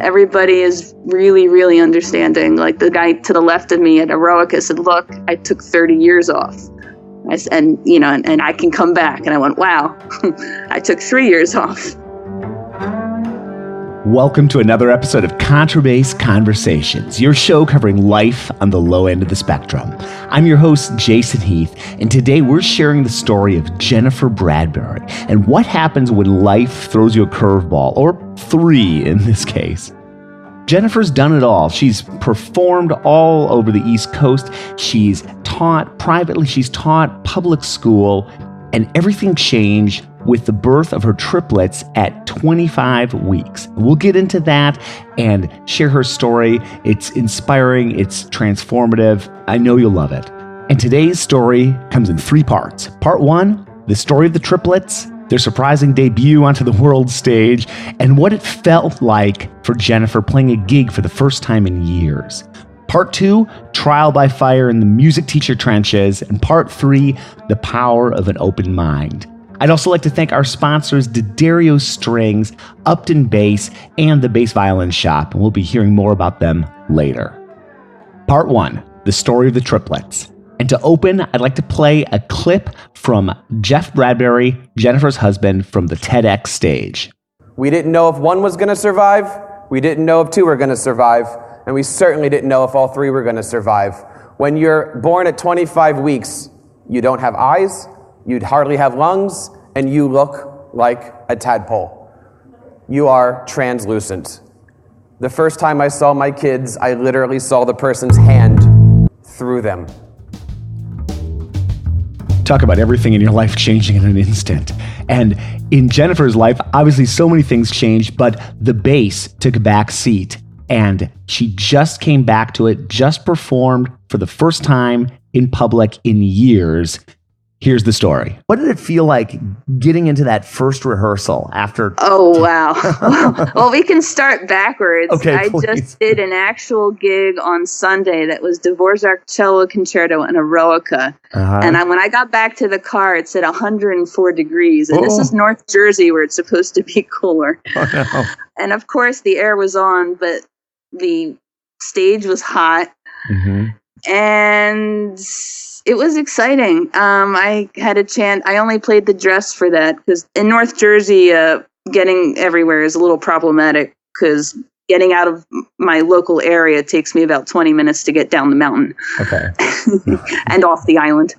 everybody is really, really understanding. Like the guy to the left of me at Eroica said, look, I took 30 years off. And I can come back. And I went, wow, I took 3 years off. Welcome to another episode of Contrabass Conversations, your show covering life on the low end of the spectrum. I'm your host, Jason Heath, and today we're sharing the story of Jennifer Bradbury and what happens when life throws you a curveball, or three in this case. Jennifer's done it all. She's performed all over the East Coast. She's taught privately. She's taught public school, and everything changed with the birth of her triplets at 25 weeks. We'll get into that and share her story. It's inspiring. It's transformative. I know you'll love it. And today's story comes in three parts. Part one, the story of the triplets, their surprising debut onto the world stage, and what it felt like for Jennifer playing a gig for the first time in years. Part two, trial by fire in the music teacher trenches. And part three, the power of an open mind. I'd also like to thank our sponsors, D'Addario Strings, Upton Bass, and the Bass Violin Shop, and we'll be hearing more about them later. Part one, the story of the triplets. And to open, I'd like to play a clip from Jeff Bradbury, Jennifer's husband, from the TEDx stage. We didn't know if one was going to survive, we didn't know if two were going to survive, and we certainly didn't know if all three were going to survive. When you're born at 25 weeks, you don't have eyes, you'd hardly have lungs, and you look like a tadpole. You are translucent. The first time I saw my kids, I literally saw the person's hand through them. Talk about everything in your life changing in an instant. And in Jennifer's life, obviously so many things changed, but the bass took a back seat, and she just came back to it, just performed for the first time in public in years. Here's the story. What did it feel like getting into that first rehearsal after? Oh, wow. Well, we can start backwards. Okay, I just did an actual gig on Sunday that was Dvorak Cello Concerto in Eroica. And when I got back to the car, it said 104 degrees. And this is North Jersey, where it's supposed to be cooler. Oh, no. And of course, the air was on, but the stage was hot. Mm-hmm. And it was exciting. I had a chance. I only played the dress for that because in North Jersey, getting everywhere is a little problematic because getting out of my local area takes me about 20 minutes to get down the mountain. Okay. And off the island.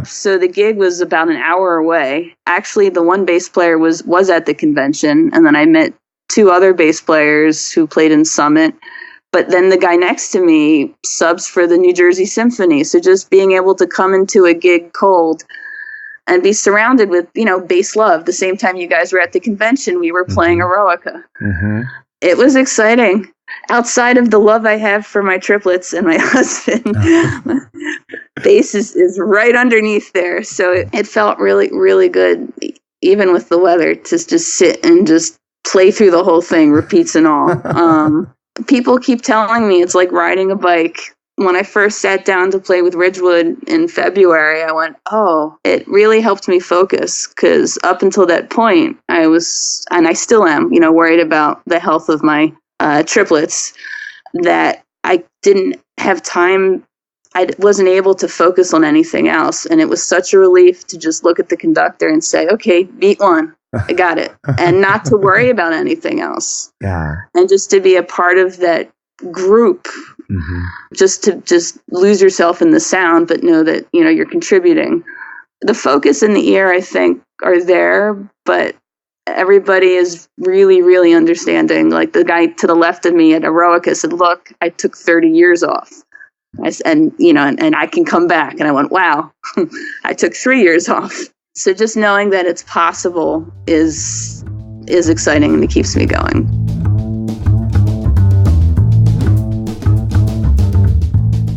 So the gig was about an hour away. Actually, the one bass player was at the convention, and then I met two other bass players who played in Summit. But then the guy next to me subs for the New Jersey Symphony. So just being able to come into a gig cold and be surrounded with, bass love. The same time you guys were at the convention, we were playing Eroica. Mm-hmm. It was exciting. Outside of the love I have for my triplets and my husband, bass is right underneath there. So it felt really, really good, even with the weather, to just sit and just play through the whole thing, repeats and all. People keep telling me it's like riding a bike. When I first sat down to play with Ridgewood in February, I went, it really helped me focus, because up until that point, I was, and I still am, worried about the health of my triplets, that I didn't have time. I wasn't able to focus on anything else. And it was such a relief to just look at the conductor and say, okay, beat one. I got it. And not to worry about anything else. Yeah. And just to be a part of that group, mm-hmm. just lose yourself in the sound, but know that, you're contributing. The focus and the ear, I think, are there, but everybody is really, really understanding. Like the guy to the left of me at Eroica said, look, I took 30 years off. And I can come back. And I went, wow, I took 3 years off. So just knowing that it's possible is exciting, and it keeps me going.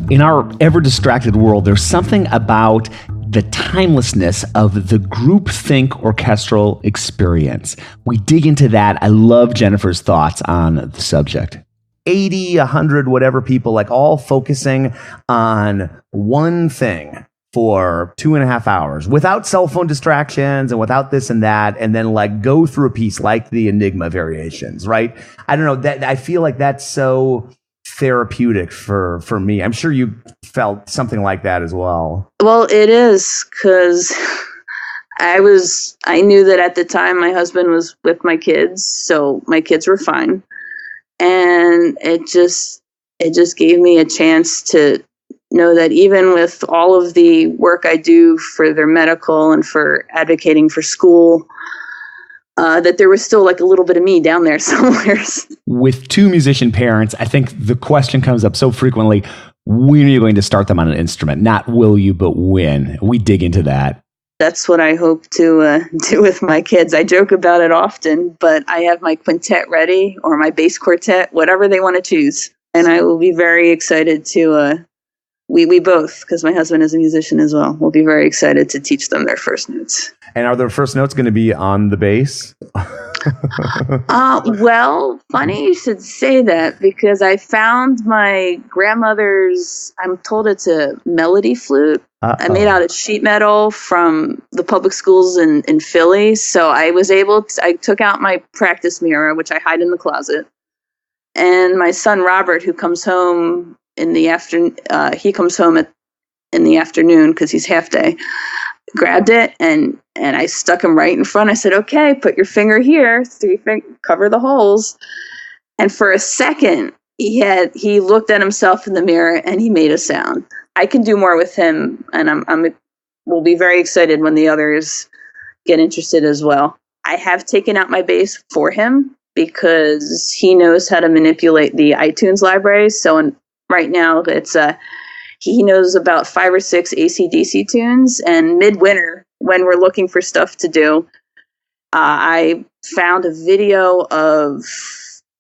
In our ever-distracted world, there's something about the timelessness of the Groupthink orchestral experience. We dig into that. I love Jennifer's thoughts on the subject. 80, 100, whatever people, like all focusing on one thing for 2.5 hours without cell phone distractions and without this and that, and then like go through a piece like the Enigma variations, right? I don't know, that I feel like that's so therapeutic for me. I'm sure you felt something like that as well. Well, it is, because I knew that at the time my husband was with my kids, so my kids were fine. And it just gave me a chance to know that even with all of the work I do for their medical and for advocating for school, that there was still like a little bit of me down there somewhere. With two musician parents, I think the question comes up so frequently, when are you going to start them on an instrument? Not will you, but when. We dig into that. That's what I hope to do with my kids. I joke about it often, but I have my quintet ready, or my bass quartet, whatever they want to choose. And I will be very excited to, we both, because my husband is a musician as well, will be very excited to teach them their first notes. And are their first notes going to be on the bass? Well, funny you should say that, because I found my grandmother's, I'm told it's a melody flute. I made out of sheet metal from the public schools in Philly. So I was able to, I took out my practice mirror, which I hide in the closet. And my son, Robert, who comes home in the afternoon, in the afternoon because he's half day, grabbed it and I stuck him right in front. I said, okay, put your finger here, cover the holes. And for a second, he looked at himself in the mirror and he made a sound. I can do more with him, and we'll be very excited when the others get interested as well. I have taken out my bass for him because he knows how to manipulate the iTunes library. So right now he knows about 5 or 6 AC/DC tunes, and midwinter, when we're looking for stuff to do, I found a video of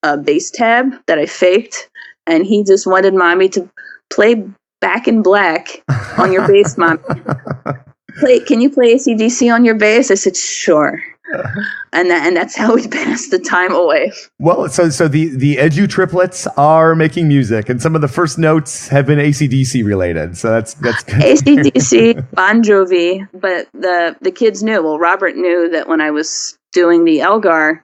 a bass tab that I faked, and he just wanted mommy to play Back in Black on your bass, Mom. Can you play AC/DC on your bass? I said, sure. And that's how we passed the time away. Well, so the EduTriplets are making music, and some of the first notes have been AC/DC related. So that's good. AC/DC, Bon Jovi, but the kids knew. Well, Robert knew that when I was doing the Elgar,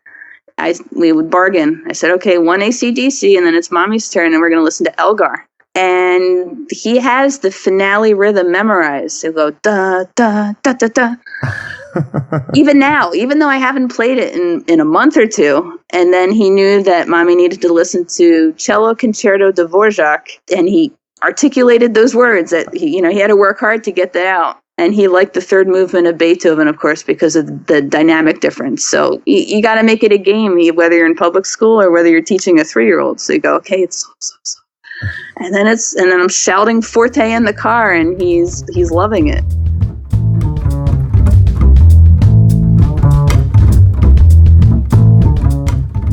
we would bargain. I said, okay, one AC/DC, and then it's mommy's turn, and we're going to listen to Elgar. And he has the finale rhythm memorized. He'll go da da da da da. Even now, even though I haven't played it in a month or two, and then he knew that mommy needed to listen to Cello Concerto Dvorak, and he articulated those words that he had to work hard to get that out. And he liked the third movement of Beethoven, of course, because of the dynamic difference. So you got to make it a game, whether you're in public school or whether you're teaching a 3-year-old. So you go, okay, it's so. And then I'm shouting forte in the car, and he's loving it.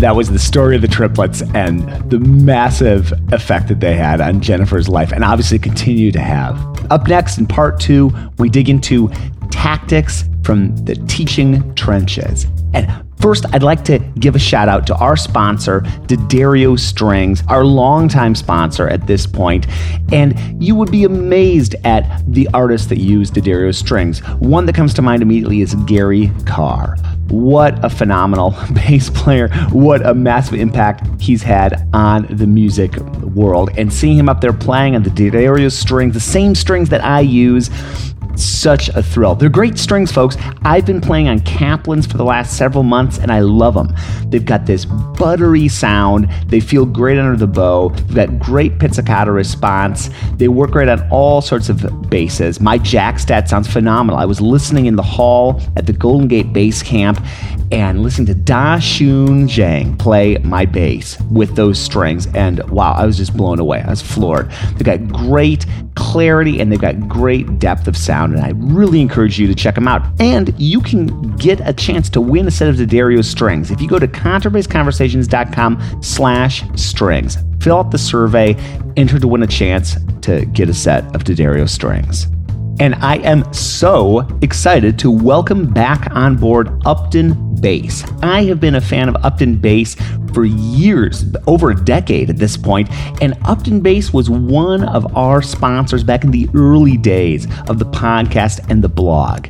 That was the story of the triplets and the massive effect that they had on Jennifer's life, and obviously continue to have. Up next in part 2, we dig into tactics from the teaching trenches. And first, I'd like to give a shout out to our sponsor, D'Addario Strings, our longtime sponsor at this point. And you would be amazed at the artists that use D'Addario Strings. One that comes to mind immediately is Gary Carr. What a phenomenal bass player. What a massive impact he's had on the music world. And seeing him up there playing on the D'Addario strings, the same strings that I use, such a thrill. They're great strings, folks. I've been playing on Kaplan's for the last several months, and I love them. They've got this buttery sound. They feel great under the bow. They've got great pizzicato response. They work great on all sorts of basses. My jack stat sounds phenomenal. I was listening in the hall at the Golden Gate Bass Camp and listening to Da Shun Zhang play my bass with those strings, and wow, I was just blown away. I was floored. They've got great clarity, and they've got great depth of sound. And I really encourage you to check them out. And you can get a chance to win a set of D'Addario strings if you go to contrabassconversations.com/strings. Fill out the survey, enter to win a chance to get a set of D'Addario strings. And I am so excited to welcome back on board Upton bass. I have been a fan of Upton Bass for years, over a decade at this point, and Upton Bass was one of our sponsors back in the early days of the podcast and the blog.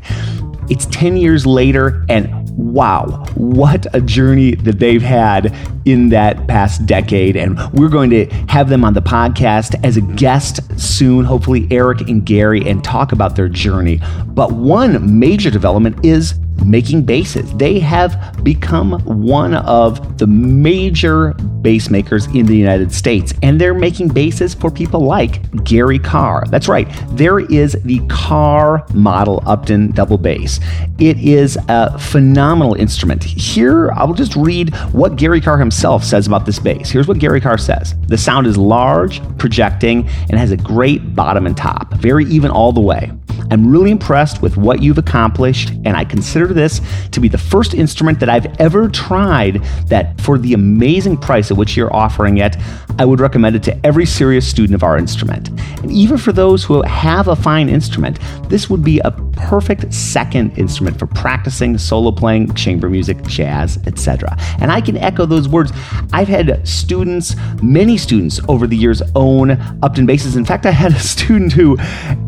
It's 10 years later, and wow, what a journey that they've had in that past decade. And we're going to have them on the podcast as a guest soon, hopefully Eric and Gary, and talk about their journey. But one major development is making basses. They have become one of the major bass makers in the United States, and they're making basses for people like Gary Carr. That's right, there is the Carr model Upton double bass. It is a phenomenal instrument. Here, I'll just read what Gary Carr himself says about this bass. Here's what Gary Carr says. The sound is large, projecting, and has a great bottom and top, very even all the way. I'm really impressed with what you've accomplished, and I consider this to be the first instrument that I've ever tried that, for the amazing price at which you're offering it, I would recommend it to every serious student of our instrument. And even for those who have a fine instrument, this would be a perfect second instrument for practicing solo playing, chamber music, jazz, etc. And I can echo those words. I've had students, many students over the years, own Upton basses. In fact, I had a student who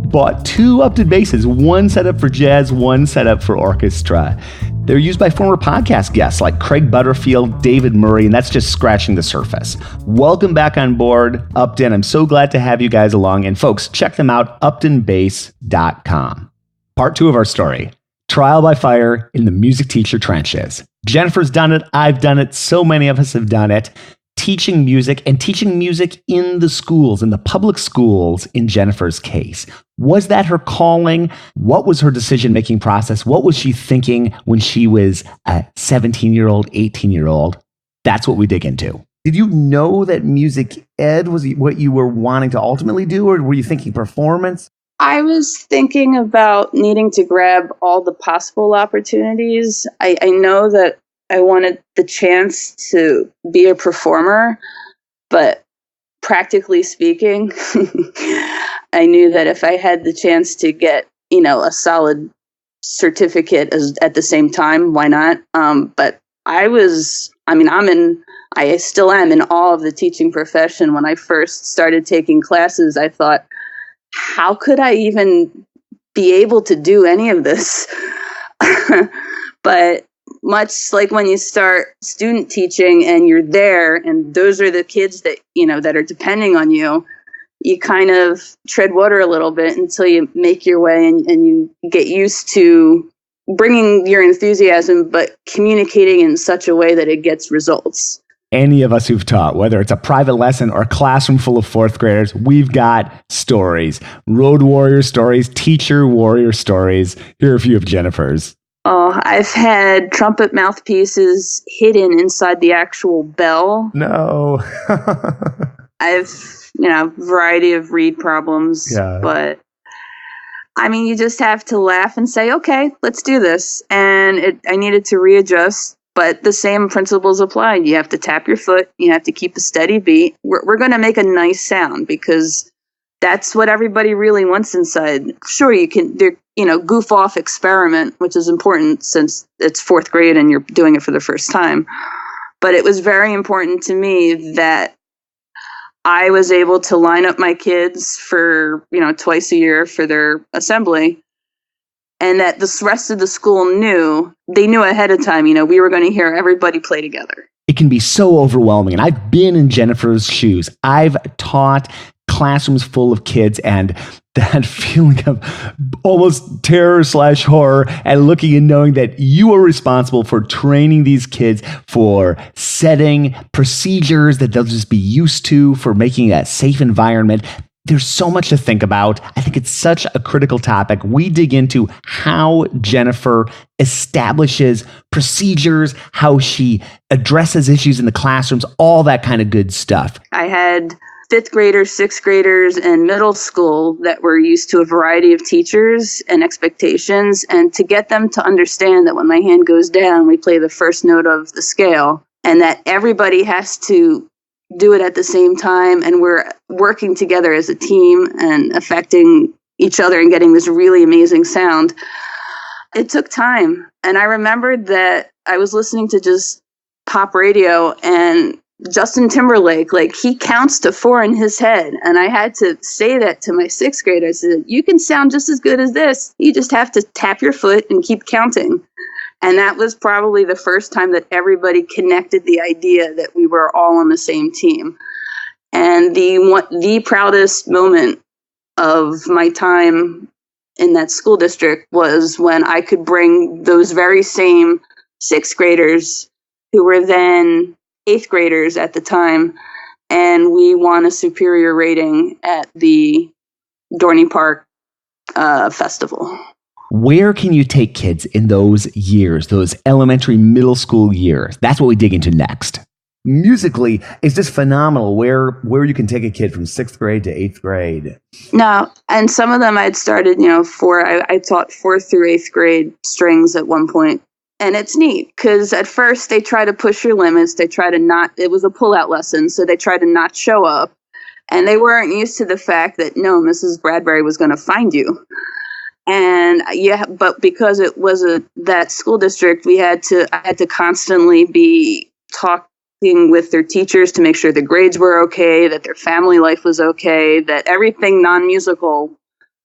bought 2 Upton basses, one set up for jazz, one set up for orchestra. They're used by former podcast guests like Craig Butterfield, David Murray, and that's just scratching the surface. Welcome back on board, Upton. I'm so glad to have you guys along. And folks, check them out, uptonbass.com. Part 2 of our story, trial by fire in the music teacher trenches. Jennifer's done it. I've done it. So many of us have done it. Teaching music and teaching music in the schools, in the public schools in Jennifer's case. Was that her calling? What was her decision-making process? What was she thinking when she was a 17-year-old, 18-year-old? That's what we dig into. Did you know that music ed was what you were wanting to ultimately do, or were you thinking performance? I was thinking about needing to grab all the possible opportunities. I know that I wanted the chance to be a performer, but practically speaking, I knew that if I had the chance to get, a solid certificate at the same time, why not? But I still am in awe of the teaching profession. When I first started taking classes, I thought, how could I even be able to do any of this? But much like when you start student teaching and you're there and those are the kids that, that are depending on you, you kind of tread water a little bit until you make your way and you get used to bringing your enthusiasm, but communicating in such a way that it gets results. Any of us who've taught, whether it's a private lesson or a classroom full of 4th graders, we've got stories, road warrior stories, teacher warrior stories. Here are a few of Jennifer's. Oh, I've had trumpet mouthpieces hidden inside the actual bell. No. I've, variety of reed problems. Yeah. But, you just have to laugh and say, okay, let's do this. And I needed to readjust, but the same principles apply. You have to tap your foot. You have to keep a steady beat. We're going to make a nice sound because that's what everybody really wants inside. Sure, you can, goof off, experiment, which is important since it's 4th grade and you're doing it for the first time. But it was very important to me that I was able to line up my kids for, twice a year for their assembly. And that the rest of the school they knew ahead of time, we were going to hear everybody play together. It can be so overwhelming. And I've been in Jennifer's shoes. I've taught classrooms full of kids, and that feeling of almost terror/horror and looking and knowing that you are responsible for training these kids, for setting procedures that they'll just be used to, for making a safe environment. There's so much to think about. I think it's such a critical topic. We dig into how Jennifer establishes procedures, how she addresses issues in the classrooms, all that kind of good stuff. I had 5th graders, 6th graders, and middle school that were used to a variety of teachers and expectations. And to get them to understand that when my hand goes down, we play the first note of the scale, and that everybody has to do it at the same time. And we're working together as a team and affecting each other and getting this really amazing sound. It took time. And I remembered that I was listening to just pop radio, and Justin Timberlake, like, he counts to 4 in his head. And I had to say that to my 6th grader. I said, you can sound just as good as this. You just have to tap your foot and keep counting. And that was probably the first time that everybody connected the idea that we were all on the same team. And the proudest moment of my time in that school district was when I could bring those very same 6th graders who were then 8th graders at the time, and we won a superior rating at the Dorney Park festival. Where can you take kids in those years, those elementary, middle school years? That's what we dig into next. Musically, it's just phenomenal where you can take a kid from 6th grade to 8th grade. No, and some of them I'd started, I taught 4th through 8th grade strings at one point. And it's neat because at first they try to push your limits. They try to it was a pull-out lesson, so they try to not show up. And they weren't used to the fact that, no, Mrs. Bradbury was going to find you. And but because it was that school district, I had to constantly be talking with their teachers to make sure the grades were okay, that their family life was okay, that everything non-musical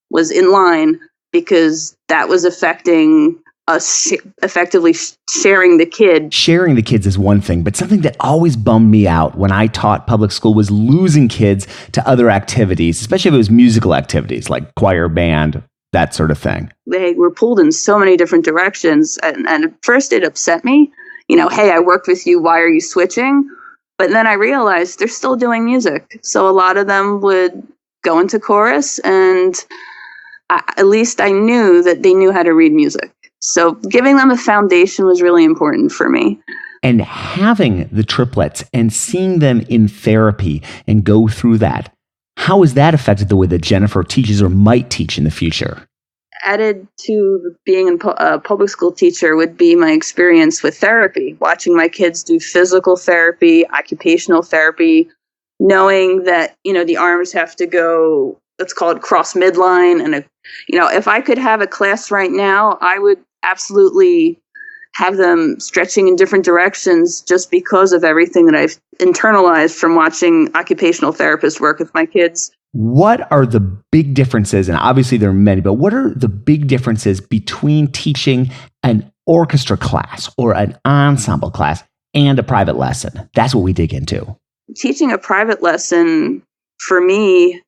was in line, because that was affecting us effectively sharing the kid. Sharing the kids is one thing, but something that always bummed me out when I taught public school was losing kids to other activities, especially if it was musical activities like choir, band, that sort of thing. They were pulled in so many different directions. And at first it upset me. Hey, I worked with you. Why are you switching? But then I realized they're still doing music. So a lot of them would go into chorus, and at least I knew that they knew how to read music. So giving them a foundation was really important for me. And having the triplets and seeing them in therapy and go through that, how has that affected the way that Jennifer teaches or might teach in the future? Added to being a public school teacher would be my experience with therapy, watching my kids do physical therapy, occupational therapy, knowing that, the arms have to go, let's call it cross midline. And, if I could have a class right now, I would absolutely have them stretching in different directions just because of everything that I've internalized from watching occupational therapists work with my kids. What are the big differences, and obviously there are many, but what are the big differences between teaching an orchestra class or an ensemble class and a private lesson? That's what we dig into. Teaching a private lesson, for me,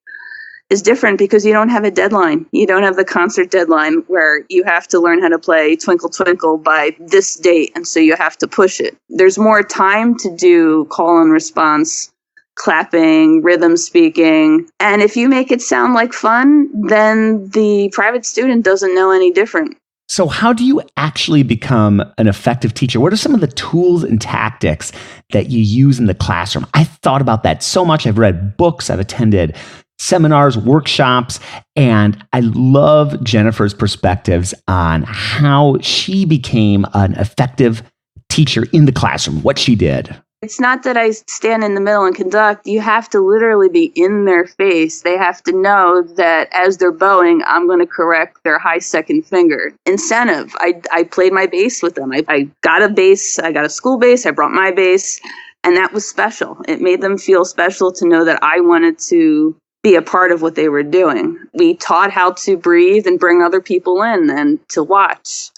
is different because you don't have a deadline. You don't have the concert deadline where you have to learn how to play Twinkle Twinkle by this date, and so you have to push it. There's more time to do call and response, clapping, rhythm speaking. And if you make it sound like fun, then the private student doesn't know any different. So how do you actually become an effective teacher? What are some of the tools and tactics that you use in the classroom? I thought about that so much. I've read books, I've attended seminars, workshops, and I love Jennifer's perspectives on how she became an effective teacher in the classroom, what she did. It's not that I stand in the middle and conduct. You have to literally be in their face. They have to know that as they're bowing, I'm going to correct their high second finger. Incentive. I played my bass with them. I got a bass. I got a school bass. I brought my bass. And that was special. It made them feel special to know that I wanted to be a part of what they were doing. We taught how to breathe and bring other people in and to watch.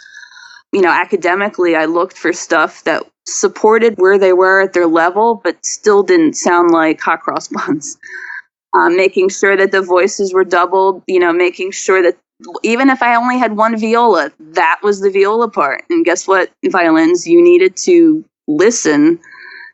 Academically, I looked for stuff that supported where they were at their level, but still didn't sound like hot cross buns. Making sure that the voices were doubled, making sure that even if I only had one viola, that was the viola part. And guess what, violins, you needed to listen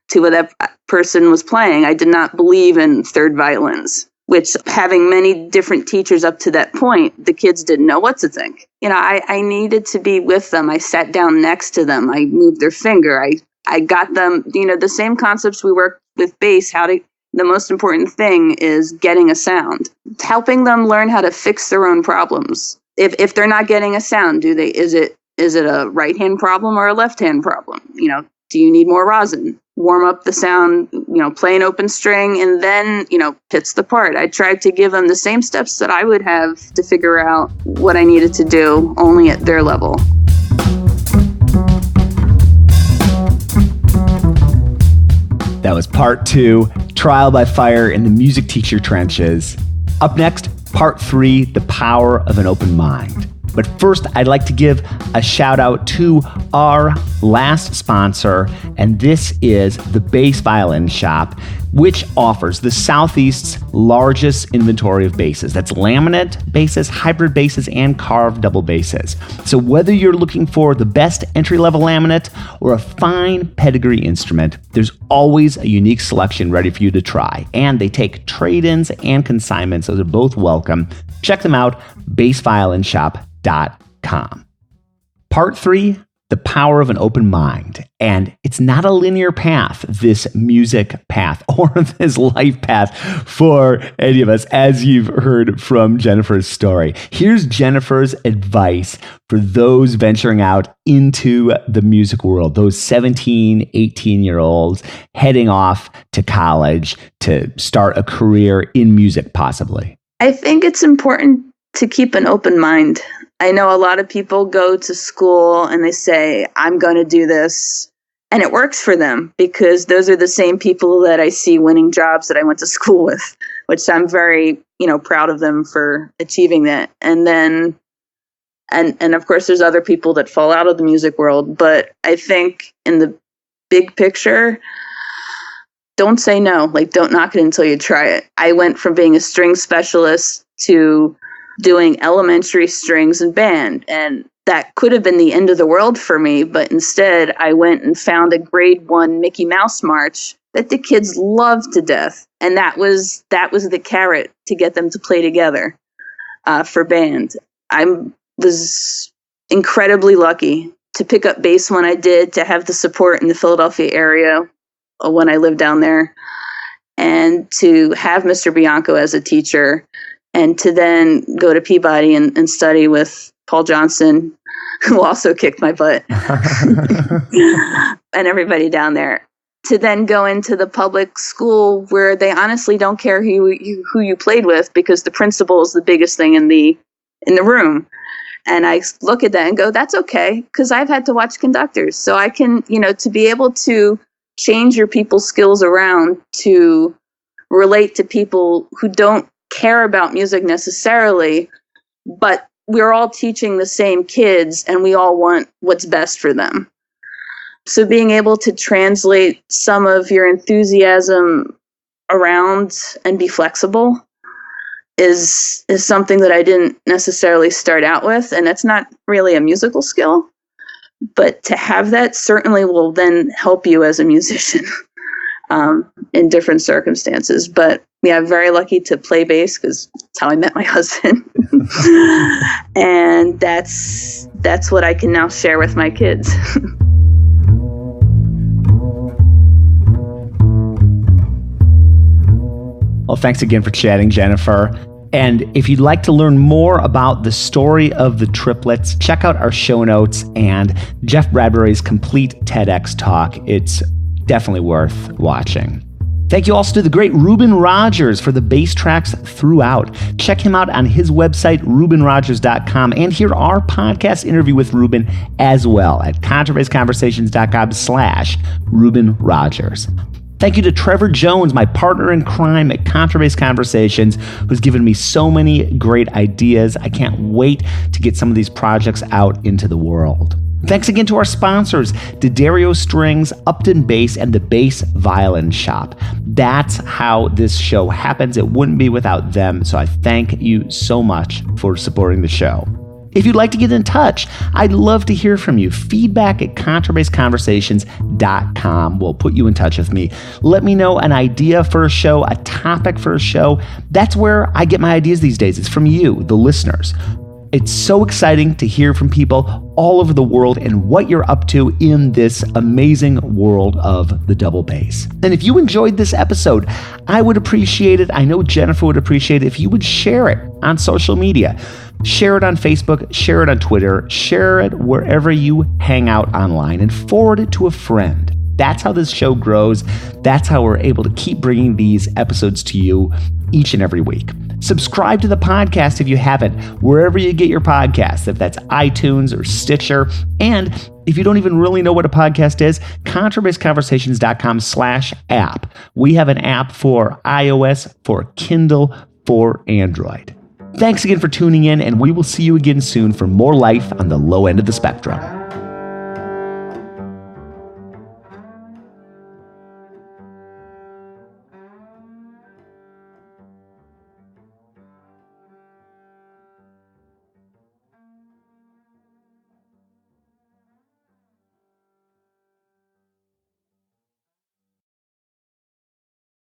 to what that person was playing. I did not believe in third violins, which, having many different teachers up to that point, the kids didn't know what to think. I needed to be with them. I sat down next to them. I moved their finger. I got them, the same concepts we worked with bass. The most important thing is getting a sound. Helping them learn how to fix their own problems. If they're not getting a sound, is it a right hand problem or a left hand problem? Do you need more rosin? Warm up the sound, play an open string, and then, pits the part. I tried to give them the same steps that I would have to figure out what I needed to do, only at their level. That was part 2, Trial by Fire in the Music Teacher Trenches. Up next, part 3, The Power of an Open Mind. But first, I'd like to give a shout out to our last sponsor, and this is the Bass Violin Shop, which offers the Southeast's largest inventory of basses. That's laminate basses, hybrid basses, and carved double basses. So whether you're looking for the best entry-level laminate or a fine pedigree instrument, there's always a unique selection ready for you to try. And they take trade-ins and consignments, so they're both welcome. Check them out, bassviolinshop.com. Part 3, The Power of an Open Mind. And it's not a linear path, this music path or this life path for any of us, as you've heard from Jennifer's story. Here's Jennifer's advice for those venturing out into the music world, those 17, 18-year-olds heading off to college to start a career in music, possibly. I think it's important to keep an open mind. I know a lot of people go to school and they say, I'm going to do this. And it works for them because those are the same people that I see winning jobs that I went to school with, which I'm very, proud of them for achieving that. And then, and of course, there's other people that fall out of the music world. But I think in the big picture, don't say no. Don't knock it until you try it. I went from being a string specialist to doing elementary strings and band. And that could have been the end of the world for me. But instead, I went and found a grade 1 Mickey Mouse march that the kids loved to death. And that was the carrot to get them to play together for band. I was incredibly lucky to pick up bass when I did, to have the support in the Philadelphia area when I lived down there, and to have Mr. Bianco as a teacher, and to then go to Peabody and study with Paul Johnson, who also kicked my butt, and everybody down there, to then go into the public school where they honestly don't care who you played with, because the principal is the biggest thing in the room. And I look at that and go, that's okay, because I've had to watch conductors. So I can, to be able to change your people's skills around to relate to people who don't care about music necessarily, but we're all teaching the same kids and we all want what's best for them. So being able to translate some of your enthusiasm around and be flexible is something that I didn't necessarily start out with. And it's not really a musical skill, but to have that certainly will then help you as a musician in different circumstances. But yeah, I'm very lucky to play bass because that's how I met my husband. And that's what I can now share with my kids. Well, thanks again for chatting, Jennifer. And if you'd like to learn more about the story of the triplets, check out our show notes and Jeff Bradbury's complete TEDx talk. It's definitely worth watching. Thank you also to the great Ruben Rogers for the bass tracks throughout. Check him out on his website, rubenrogers.com, and hear our podcast interview with Ruben as well at contrabassconversations.com/Ruben Rogers. Thank you to Trevor Jones, my partner in crime at Contrabass Conversations, who's given me so many great ideas. I can't wait to get some of these projects out into the world. Thanks again to our sponsors, D'Addario Strings, Upton Bass, and the Bass Violin Shop. That's how this show happens. It wouldn't be without them, so I thank you so much for supporting the show. If you'd like to get in touch, I'd love to hear from you. Feedback at contrabassconversations.com will put you in touch with me. Let me know an idea for a show, a topic for a show. That's where I get my ideas these days. It's from you, the listeners. It's so exciting to hear from people all over the world and what you're up to in this amazing world of the double bass. And if you enjoyed this episode, I would appreciate it. I know Jennifer would appreciate it if you would share it on social media. Share it on Facebook, share it on Twitter, share it wherever you hang out online, and forward it to a friend. That's how this show grows. That's how we're able to keep bringing these episodes to you each and every week. Subscribe to the podcast if you haven't, wherever you get your podcasts, if that's iTunes or Stitcher. And if you don't even really know what a podcast is, contrabassconversations.com/app. We have an app for iOS, for Kindle, for Android. Thanks again for tuning in, and we will see you again soon for more life on the low end of the spectrum.